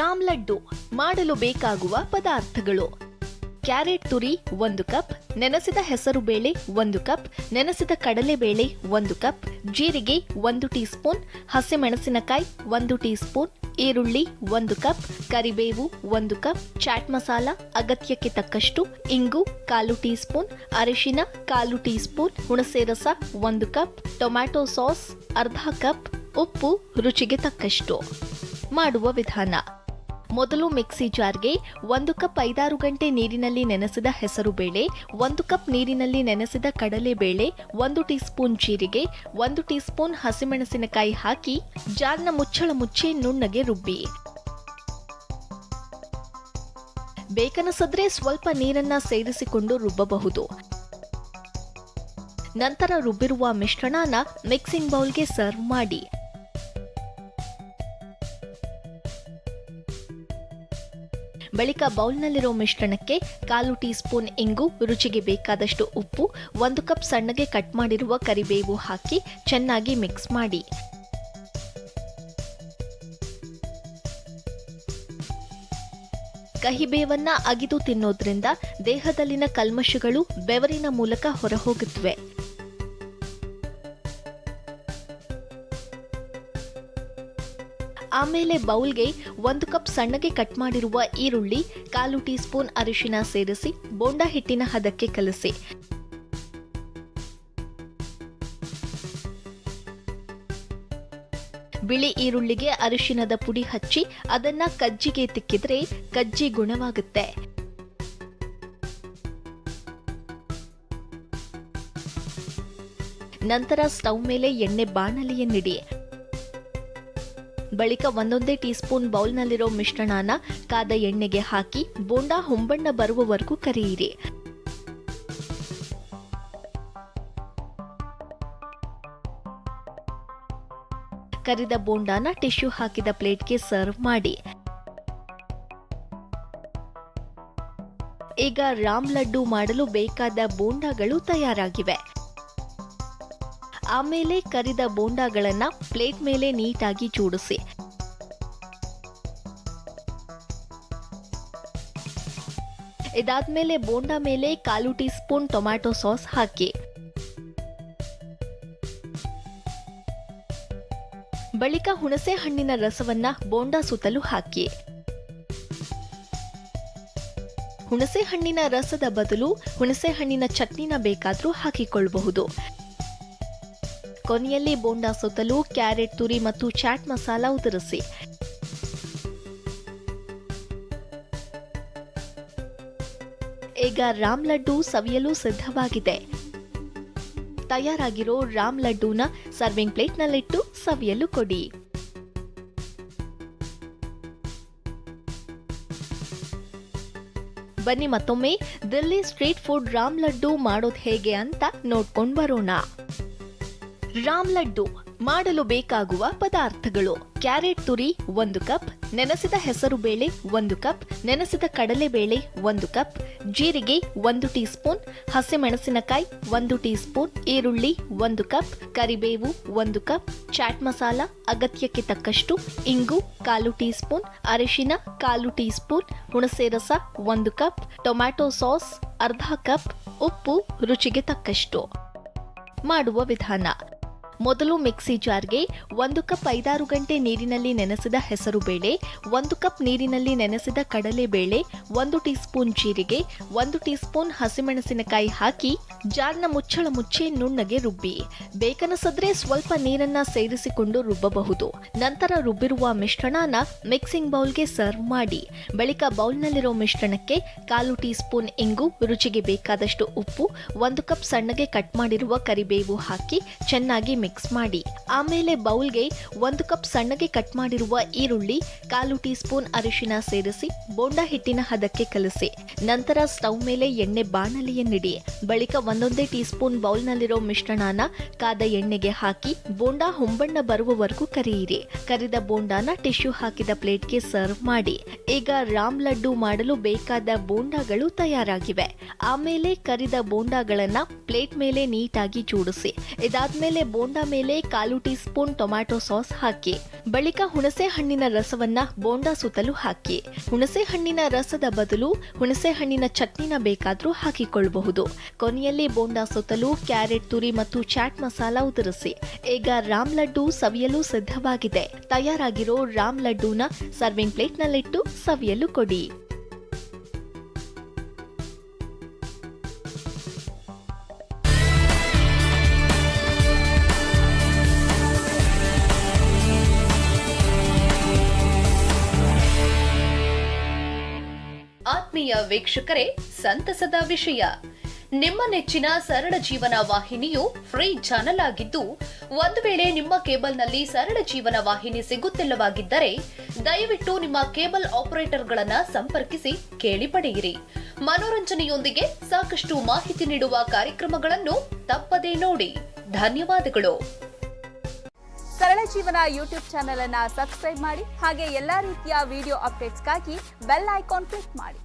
ರಾಮ್ ಲಡ್ಡು ಮಾಡಲು ಬೇಕಾಗುವ ಪದಾರ್ಥಗಳು: ಕ್ಯಾರೆಟ್ ತುರಿ 1 ಕಪ್, ನೆನೆಸಿದ ಹೆಸರುಬೇಳೆ 1 ಕಪ್, ನೆನೆಸಿದ ಕಡಲೆಬೇಳೆ 1 ಕಪ್, ಜೀರಿಗೆ 1 ಟೀ ಸ್ಪೂನ್, ಹಸಿಮೆಣಸಿನಕಾಯಿ 1 ಟೀ ಸ್ಪೂನ್, ಈರುಳ್ಳಿ 1 ಕಪ್, ಕರಿಬೇವು 1 ಕಪ್, ಚಾಟ್ ಮಸಾಲ ಅಗತ್ಯಕ್ಕೆ ತಕ್ಕಷ್ಟು, ಇಂಗು 1/4 ಟೀ ಸ್ಪೂನ್, ಅರಿಶಿನ 1/4 ಟೀ ಸ್ಪೂನ್, ಹುಣಸೆ ರಸ 1 ಕಪ್, ಟೊಮ್ಯಾಟೊ ಸಾಸ್ ಅರ್ಧ ಕಪ್, ಉಪ್ಪು ರುಚಿಗೆ ತಕ್ಕಷ್ಟು. ಮಾಡುವ ವಿಧಾನ: ಮೊದಲು ಮಿಕ್ಸಿ ಜಾರ್ಗೆ 1 ಕಪ್ 5-6 ಗಂಟೆ ನೀರಿನಲ್ಲಿ ನೆನೆಸಿದ ಹೆಸರುಬೇಳೆ, 1 ಕಪ್ ನೀರಿನಲ್ಲಿ ನೆನೆಸಿದ ಕಡಲೆಬೇಳೆ, 1 ಟೀ ಸ್ಪೂನ್ ಜೀರಿಗೆ, 1 ಟೀ ಸ್ಪೂನ್ ಹಸಿಮೆಣಸಿನಕಾಯಿ ಹಾಕಿ ಜಾರ್ನ ಮುಚ್ಚಳ ಮುಚ್ಚಿ ನುಣ್ಣಗೆ ರುಬ್ಬಿ. ಬೇಕನಿಸಿದ್ರೆ ಸ್ವಲ್ಪ ನೀರನ್ನ ಸೇರಿಸಿಕೊಂಡು ರುಬ್ಬಬಹುದು. ನಂತರ ರುಬ್ಬಿರುವ ಮಿಶ್ರಣನ ಮಿಕ್ಸಿಂಗ್ ಬೌಲ್ಗೆ ಸರ್ವ್ ಮಾಡಿ. ಬಳಿಕ ಬೌಲ್ನಲ್ಲಿರೋ ಮಿಶ್ರಣಕ್ಕೆ 1/4 ಟೀ ಸ್ಪೂನ್ ಇಂಗು, ರುಚಿಗೆ ಬೇಕಾದಷ್ಟು ಉಪ್ಪು, 1 ಕಪ್ ಸಣ್ಣಗೆ ಕಟ್ ಮಾಡಿರುವ ಕರಿಬೇವು ಹಾಕಿ ಚೆನ್ನಾಗಿ ಮಿಕ್ಸ್ ಮಾಡಿ. ಕಹಿಬೇವನ್ನ ಅಗಿದು ತಿನ್ನೋದ್ರಿಂದ ದೇಹದಲ್ಲಿನ ಕಲ್ಮಶಗಳು ಬೆವರಿನ ಮೂಲಕ ಹೊರಹೋಗುತ್ತವೆ. ಆಮೇಲೆ ಬೌಲ್ಗೆ 1 ಕಪ್ ಸಣ್ಣಗೆ ಕಟ್ ಮಾಡಿರುವ ಈರುಳ್ಳಿ, 1/4 ಟೀ ಸ್ಪೂನ್ ಅರಿಶಿನ ಸೇರಿಸಿ ಬೋಂಡಾ ಹಿಟ್ಟಿನ ಹದಕ್ಕೆ ಕಲಸಿ. ಬಿಳಿ ಈರುಳ್ಳಿಗೆ ಅರಿಶಿನದ ಪುಡಿ ಹಚ್ಚಿ ಅದನ್ನ ಕಜ್ಜಿಗೆ ತಿಕ್ಕಿದ್ರೆ ಕಜ್ಜಿ ಗುಣವಾಗುತ್ತೆ. ನಂತರ ಸ್ಟವ್ ಮೇಲೆ ಎಣ್ಣೆ ಬಾಣಲೆಯನ್ನಿಡಿ. ಬಳಿಕ 1 ಟೀ ಸ್ಪೂನ್ ಬೌಲ್ನಲ್ಲಿರೋ ಮಿಶ್ರಣನ ಕಾದ ಎಣ್ಣೆಗೆ ಹಾಕಿ ಬೋಂಡಾ ಹೊಂಬಣ್ಣ ಬರುವವರೆಗೂ ಕರಿಯಿರಿ. ಕರಿದ ಬೋಂಡಾನ ಟಿಶ್ಯೂ ಹಾಕಿದ ಪ್ಲೇಟ್ಗೆ ಸರ್ವ್ ಮಾಡಿ. ಈಗ ರಾಮ್ ಲಡ್ಡು ಮಾಡಲು ಬೇಕಾದ ಬೋಂಡಾಗಳು ತಯಾರಾಗಿವೆ. ಆಮೇಲೆ ಕರಿದ ಬೋಂಡಾಗಳನ್ನ ಪ್ಲೇಟ್ ಮೇಲೆ ನೀಟಾಗಿ ಜೋಡಿಸಿ. ಇದಾದ್ಮೇಲೆ ಬೋಂಡಾ ಮೇಲೆ 1/4 ಟೀ ಸ್ಪೂನ್ ಟೊಮ್ಯಾಟೊ ಸಾಸ್ ಹಾಕಿ. ಬಳಿಕ ಹುಣಸೆ ಹಣ್ಣಿನ ರಸವನ್ನ ಬೋಂಡಾ ಸುತ್ತಲೂ ಹಾಕಿ. ಹುಣಸೆ ಹಣ್ಣಿನ ರಸದ ಬದಲು ಹುಣಸೆ ಹಣ್ಣಿನ ಚಟ್ನಿನ ಬೇಕಾದ್ರೂ ಹಾಕಿಕೊಳ್ಳಬಹುದು. ಕೊನೆಯಲ್ಲಿ ಬೋಂಡಾ ಸುತ್ತಲೂ ಕ್ಯಾರೆಟ್ ತುರಿ ಮತ್ತು ಚಾಟ್ ಮಸಾಲ ಉದುರಿಸಿ. ಈಗ ರಾಮ್ ಲಡ್ಡು ಸವಿಯಲು ಸಿದ್ಧವಾಗಿದೆ. ತಯಾರಾಗಿರೋ ರಾಮ್ ಲಡ್ಡೂನ ಸರ್ವಿಂಗ್ ಪ್ಲೇಟ್ನಲ್ಲಿಟ್ಟು ಸವಿಯಲು ಕೊಡಿ. ಬನ್ನಿ ಮತ್ತೊಮ್ಮೆ ದಿಲ್ಲಿ ಸ್ಟ್ರೀಟ್ ಫುಡ್ ರಾಮ್ ಲಡ್ಡು ಮಾಡೋದು ಹೇಗೆ ಅಂತ ನೋಡ್ಕೊಂಡು ಬರೋಣ. ರಾಮ್ ಲಡ್ಡು ಮಾಡಲು ಬೇಕಾಗುವ ಪದಾರ್ಥಗಳು: ಕ್ಯಾರೆಟ್ ತುರಿ 1 ಕಪ್, ನೆನೆಸಿದ ಹೆಸರುಬೇಳೆ 1 ಕಪ್, ನೆನೆಸಿದ ಕಡಲೆಬೇಳೆ 1 ಕಪ್, ಜೀರಿಗೆ 1 ಟೀ ಸ್ಪೂನ್, ಹಸಿಮೆಣಸಿನಕಾಯಿ 1 ಟೀ ಸ್ಪೂನ್, ಈರುಳ್ಳಿ 1 ಕಪ್, ಕರಿಬೇವು 1 ಕಪ್, ಚಾಟ್ ಮಸಾಲ ಅಗತ್ಯಕ್ಕೆ ತಕ್ಕಷ್ಟು, ಇಂಗು 1/4 ಟೀ ಸ್ಪೂನ್, ಅರಿಶಿನ 1/4 ಟೀ ಸ್ಪೂನ್, ಹುಣಸೆ ರಸ 1 ಕಪ್, ಟೊಮ್ಯಾಟೊ ಸಾಸ್ ಅರ್ಧ ಕಪ್, ಉಪ್ಪು ರುಚಿಗೆ ತಕ್ಕಷ್ಟು. ಮಾಡುವ ವಿಧಾನ: ಮೊದಲು ಮಿಕ್ಸಿ ಜಾರ್ಗೆ 1 ಕಪ್ 5-6 ಗಂಟೆ ನೀರಿನಲ್ಲಿ ನೆನೆಸಿದ ಹೆಸರುಬೇಳೆ, 1 ಕಪ್ ನೀರಿನಲ್ಲಿ ನೆನೆಸಿದ ಕಡಲೆಬೇಳೆ, 1 ಟೀ ಸ್ಪೂನ್ ಜೀರಿಗೆ, 1 ಟೀ ಸ್ಪೂನ್ ಹಸಿಮೆಣಸಿನಕಾಯಿ ಹಾಕಿ ಜಾರ್ನ ಮುಚ್ಚಳ ಮುಚ್ಚಿ ನುಣ್ಣಗೆ ರುಬ್ಬಿ. ಬೇಕನಿಸಿದ್ರೆ ಸ್ವಲ್ಪ ನೀರನ್ನ ಸೇರಿಸಿಕೊಂಡು ರುಬ್ಬಬಹುದು. ನಂತರ ರುಬ್ಬಿರುವ ಮಿಶ್ರಣನ ಮಿಕ್ಸಿಂಗ್ ಬೌಲ್ಗೆ ಸರ್ವ್ ಮಾಡಿ. ಬಳಿಕ ಬೌಲ್ನಲ್ಲಿರೋ ಮಿಶ್ರಣಕ್ಕೆ 1/4 ಟೀ ಸ್ಪೂನ್ ಇಂಗು, ರುಚಿಗೆ ಬೇಕಾದಷ್ಟು ಉಪ್ಪು, 1 ಕಪ್ ಸಣ್ಣಗೆ ಕಟ್ ಮಾಡಿರುವ ಕರಿಬೇವು ಹಾಕಿ ಚೆನ್ನಾಗಿ ಮಿಕ್ಸ್ ಮಾಡಿ. ಆಮೇಲೆ ಬೌಲ್ಗೆ 1 ಕಪ್ ಸಣ್ಣಗೆ ಕಟ್ ಮಾಡಿರುವ ಈರುಳ್ಳಿ, 1/4 ಟೀ ಸ್ಪೂನ್ ಅರಿಶಿನ ಸೇರಿಸಿ ಬೋಂಡಾ ಹಿಟ್ಟಿನ ಹದಕ್ಕೆ ಕಲಸಿ. ನಂತರ ಸ್ಟವ್ ಮೇಲೆ ಎಣ್ಣೆ ಬಾಣಲೆಯನ್ನಿಡಿ. ಬಳಿಕ 1 ಟೀ ಸ್ಪೂನ್ ಬೌಲ್ನಲ್ಲಿರೋ ಮಿಶ್ರಣನ ಕಾದ ಎಣ್ಣೆಗೆ ಹಾಕಿ ಬೋಂಡಾ ಹೊಂಬಣ್ಣ ಬರುವವರೆಗೂ ಕರಿಯಿರಿ. ಕರಿದ ಬೋಂಡಾನ ಟಿಶ್ಯೂ ಹಾಕಿದ ಪ್ಲೇಟ್ಗೆ ಸರ್ವ್ ಮಾಡಿ. ಈಗ ರಾಮ್ ಲಡ್ಡು ಮಾಡಲು ಬೇಕಾದ ಬೋಂಡಾಗಳು ತಯಾರಾಗಿವೆ. ಆಮೇಲೆ ಕರಿದ ಬೋಂಡಾಗಳನ್ನ ಪ್ಲೇಟ್ ಮೇಲೆ ನೀಟಾಗಿ ಜೋಡಿಸಿ. ಇದಾದ್ಮೇಲೆ ಬೋಂಡಾ ಬಂದ ಮೇಲೆ 1/4 ಟೀ ಸ್ಪೂನ್ ಟೊಮ್ಯಾಟೊ ಸಾಸ್ ಹಾಕಿ. ಬಳಿಕ ಹುಣಸೆ ಹಣ್ಣಿನ ರಸವನ್ನ ಬೋಂಡಾ ಸುತ್ತಲೂ ಹಾಕಿ. ಹುಣಸೆ ಹಣ್ಣಿನ ರಸದ ಬದಲು ಹುಣಸೆ ಹಣ್ಣಿನ ಚಟ್ನಿನ ಬೇಕಾದ್ರೂ ಹಾಕಿಕೊಳ್ಳಬಹುದು. ಕೊನೆಯಲ್ಲಿ ಬೋಂಡಾ ಸುತ್ತಲೂ ಕ್ಯಾರೆಟ್ ತುರಿ ಮತ್ತು ಚಾಟ್ ಮಸಾಲ ಉದುರಿಸಿ. ಈಗ ರಾಮ್ ಲಡ್ಡು ಸವಿಯಲು ಸಿದ್ಧವಾಗಿದೆ. ತಯಾರಾಗಿರೋ ರಾಮ್ ಲಡ್ಡೂನ ಸರ್ವಿಂಗ್ ಪ್ಲೇಟ್ನಲ್ಲಿಟ್ಟು ಸವಿಯಲು ಕೊಡಿ. ಆತ್ಮೀಯ ವೀಕ್ಷಕರೇ, ಸಂತಸದ ವಿಷಯ. ನಿಮ್ಮ ನೆಚ್ಚಿನ ಸರಳ ಜೀವನ ವಾಹಿನಿಯು ಫ್ರೀ ಚಾನೆಲ್ ಆಗಿದ್ದು, ಒಂದು ವೇಳೆ ನಿಮ್ಮ ಕೇಬಲ್ನಲ್ಲಿ ಸರಳ ಜೀವನ ವಾಹಿನಿ ಸಿಗುತ್ತಿಲ್ಲವಾಗಿದ್ದರೆ ದಯವಿಟ್ಟು ನಿಮ್ಮ ಕೇಬಲ್ ಆಪರೇಟರ್ಗಳನ್ನ ಸಂಪರ್ಕಿಸಿ ಕೇಳಿ ಪಡೆಯಿರಿ. ಮನೋರಂಜನೆಯೊಂದಿಗೆ ಸಾಕಷ್ಟು ಮಾಹಿತಿ ನೀಡುವ ಕಾರ್ಯಕ್ರಮಗಳನ್ನು ತಪ್ಪದೇ ನೋಡಿ. ಧನ್ಯವಾದಗಳು. ಸರಳ ಜೀವನ ಯೂಟ್ಯೂಬ್ ಚಾನೆಲ್ ಅನ್ನು ಸಬ್ಸ್ಕ್ರೈಬ್ ಮಾಡಿ. ಹಾಗೆ ಎಲ್ಲಾ ರೀತಿಯ ವಿಡಿಯೋ ಅಪ್ಡೇಟ್ಸ್ಗಾಗಿ ಬೆಲ್ ಐಕಾನ್ ಕ್ಲಿಕ್ ಮಾಡಿ.